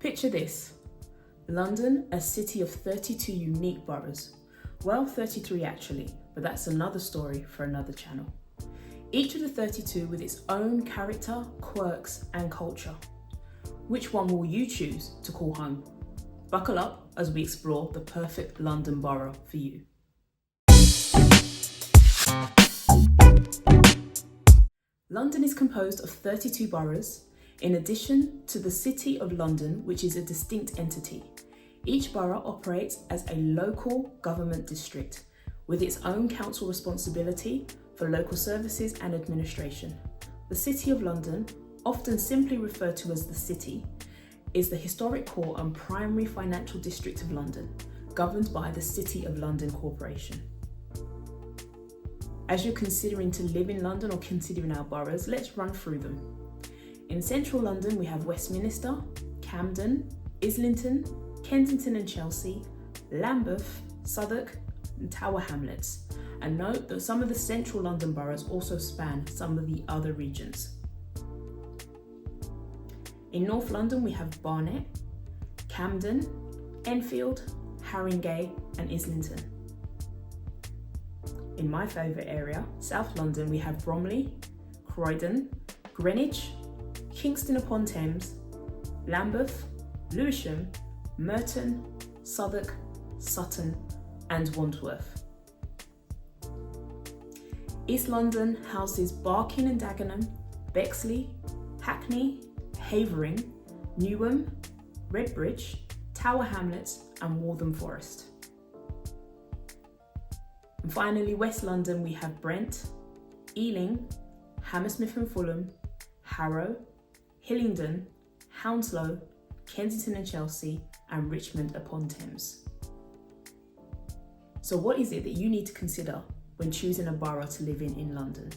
Picture this: London, a city of 32 unique boroughs. Well, 33 actually, but that's another story for another channel. Each of the 32 with its own character, quirks, and culture. Which one will you choose to call home? Buckle up as we explore the perfect London borough for you. London is composed of 32 boroughs, in addition to the City of London, which is a distinct entity. Each borough operates as a local government district with its own council responsibility for local services and administration. The City of London, often simply referred to as the City, is the historic core and primary financial district of London, governed by the City of London Corporation. As you're considering to live in London or considering our boroughs, let's run through them. In central London, we have Westminster, Camden, Islington, Kensington and Chelsea, Lambeth, Southwark, and Tower Hamlets. And note that some of the central London boroughs also span some of the other regions. In North London, we have Barnet, Camden, Enfield, Haringey, and Islington. In my favourite area, South London, we have Bromley, Croydon, Greenwich, Kingston upon Thames, Lambeth, Lewisham, Merton, Southwark, Sutton, and Wandsworth. East London houses Barking and Dagenham, Bexley, Hackney, Havering, Newham, Redbridge, Tower Hamlets, and Waltham Forest. And finally, West London, we have Brent, Ealing, Hammersmith and Fulham, Harrow, Hillingdon, Hounslow, Kensington and Chelsea, and Richmond upon Thames. So what is it that you need to consider when choosing a borough to live in London?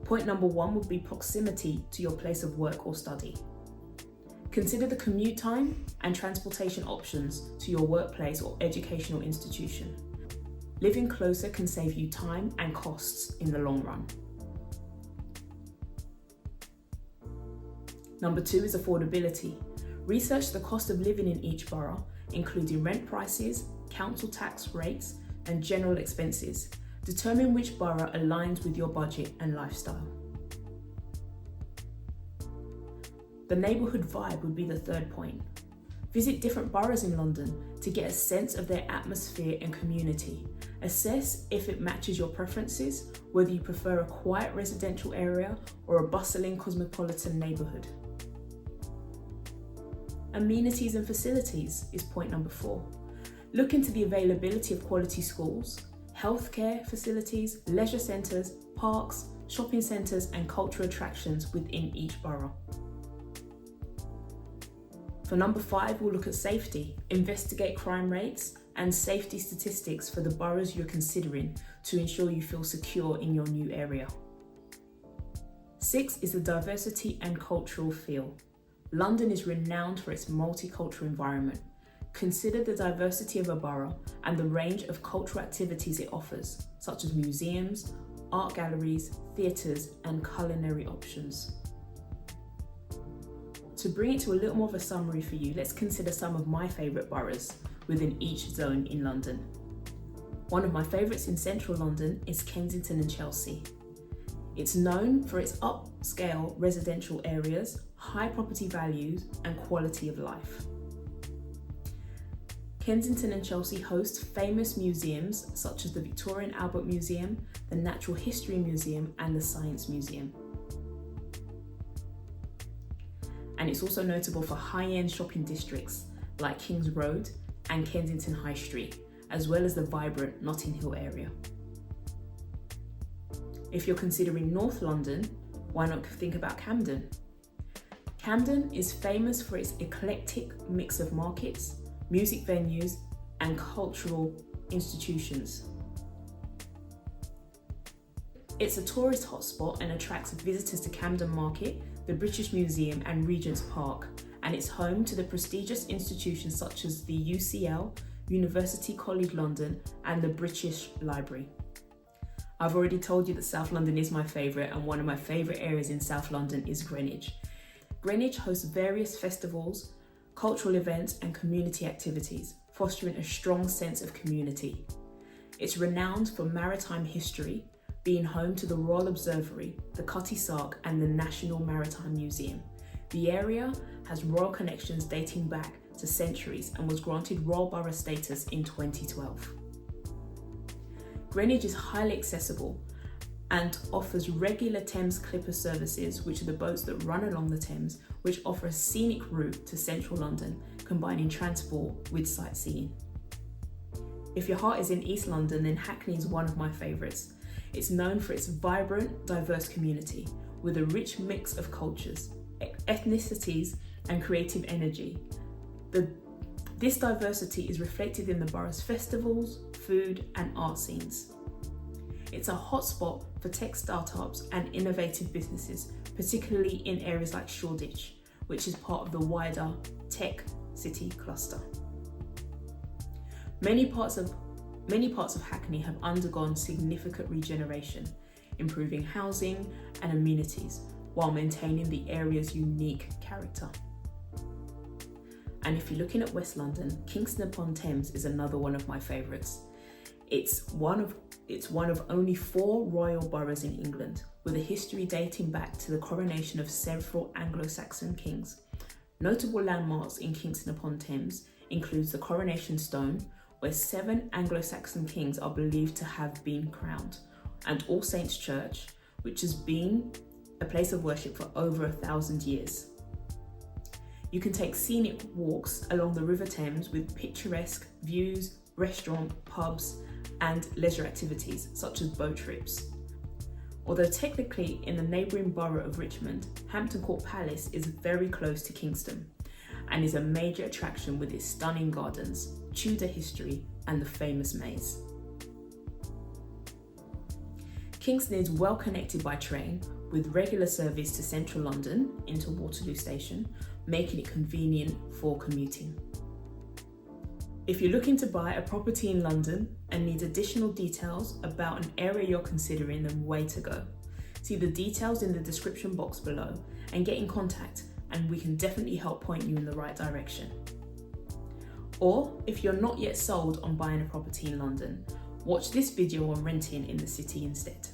Point number one would be proximity to your place of work or study. Consider the commute time and transportation options to your workplace or educational institution. Living closer can save you time and costs in the long run. Number two is affordability. Research the cost of living in each borough, including rent prices, council tax rates, and general expenses. Determine which borough aligns with your budget and lifestyle. The neighbourhood vibe would be the third point. Visit different boroughs in London to get a sense of their atmosphere and community. Assess if it matches your preferences, whether you prefer a quiet residential area or a bustling cosmopolitan neighbourhood. Amenities and facilities is point number 4. Look into the availability of quality schools, healthcare facilities, leisure centres, parks, shopping centres, and cultural attractions within each borough. For number 5, we'll look at safety. Investigate crime rates and safety statistics for the boroughs you're considering to ensure you feel secure in your new area. 6 is the diversity and cultural feel. London is renowned for its multicultural environment. Consider the diversity of a borough and the range of cultural activities it offers, such as museums, art galleries, theatres, and culinary options. To bring it to a little more of a summary for you, let's consider some of my favourite boroughs within each zone in London. One of my favourites in central London is Kensington and Chelsea. It's known for its upscale residential areas, high property values, and quality of life. Kensington and Chelsea host famous museums such as the Victoria and Albert Museum, the Natural History Museum, and the Science Museum. And it's also notable for high-end shopping districts like King's Road and Kensington High Street, as well as the vibrant Notting Hill area. If you're considering North London, why not think about Camden? Camden is famous for its eclectic mix of markets, music venues, and cultural institutions. It's a tourist hotspot and attracts visitors to Camden Market, the British Museum, and Regent's Park, and it's home to the prestigious institutions such as the UCL, University College London, and the British Library. I've already told you that South London is my favourite, and one of my favourite areas in South London is Greenwich. Greenwich hosts various festivals, cultural events and community activities, fostering a strong sense of community. It's renowned for maritime history, being home to the Royal Observatory, the Cutty Sark and the National Maritime Museum. The area has royal connections dating back to centuries and was granted Royal Borough status in 2012. Greenwich is highly accessible and offers regular Thames Clipper services, which are the boats that run along the Thames, which offer a scenic route to central London, combining transport with sightseeing. If your heart is in East London, then Hackney is one of my favourites. It's known for its vibrant, diverse community, with a rich mix of cultures, ethnicities and creative energy. This diversity is reflected in the borough's festivals, food and art scenes. It's a hotspot for tech startups and innovative businesses, particularly in areas like Shoreditch, which is part of the wider tech city cluster. Many parts of Hackney have undergone significant regeneration, improving housing and amenities while maintaining the area's unique character. And if you're looking at West London, Kingston upon Thames is another one of my favourites. It's one of only 4 royal boroughs in England, with a history dating back to the coronation of several Anglo-Saxon kings. Notable landmarks in Kingston upon Thames includes the Coronation Stone, where 7 Anglo-Saxon kings are believed to have been crowned, and All Saints Church, which has been a place of worship for over 1,000 years. You can take scenic walks along the River Thames with picturesque views, restaurants, pubs, and leisure activities such as boat trips. Although technically in the neighbouring borough of Richmond, Hampton Court Palace is very close to Kingston and is a major attraction with its stunning gardens, Tudor history, and the famous maze. Kingston is well connected by train with regular service to central London into Waterloo Station, making it convenient for commuting. If you're looking to buy a property in London and need additional details about an area you're considering, then where to go. See the details in the description box below and get in contact, and we can definitely help point you in the right direction. Or if you're not yet sold on buying a property in London, watch this video on renting in the city instead.